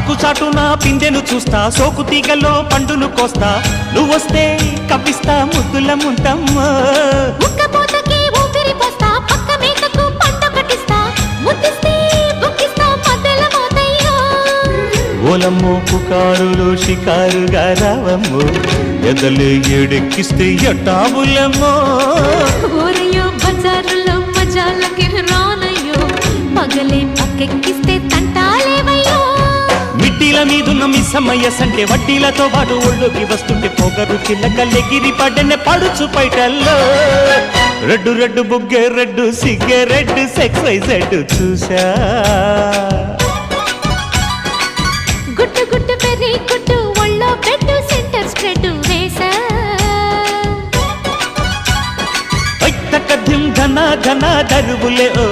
ఆకు చాటున పిందెను చూస్తా, సోకు తీగలో పండును కోస్తా, నువ్వొస్తే కప్పిస్తా ముద్దుల ముంతమ్మ. ఉక్కపోతకి ఊపిరి పోస్తా, పక్క మేకకు పంట కట్టిస్తా, ముద్దిస్తే బుక్కిస్తా మధ్యల మోతయ్యో. ఓలమ్మో పుకారులు షికారుగా రావమ్మో, ఎదలే ఏడెక్కిస్తే ఎట్టావులమ్మో. ఊరయ్యో బజారులో మజాలకి రానయ్యో, పగలే పక్కెక్కిస్తే తంటాలేవయ్యో. మిట్టిల మీదున్న మిస్సమ్మయ్య సంటే వడ్డీలతో పాటు ఒళ్ళోకి వస్తుంటే పొగరు చిల్లకల్లెగిరి పడ్డనే పడుచు పైటల్లో. రెడ్డు రెడ్డు బుగ్గే రెడ్డు సిగ్గే రెడ్డు XYZ చూసా. గుట్టు గుట్టు పెరి గుట్టు ఒళ్ళో బెడ్డు సెంటర్ స్ప్రెడ్ వేసా. తక్కద్యం ఘన ఘన దరువులే ఓ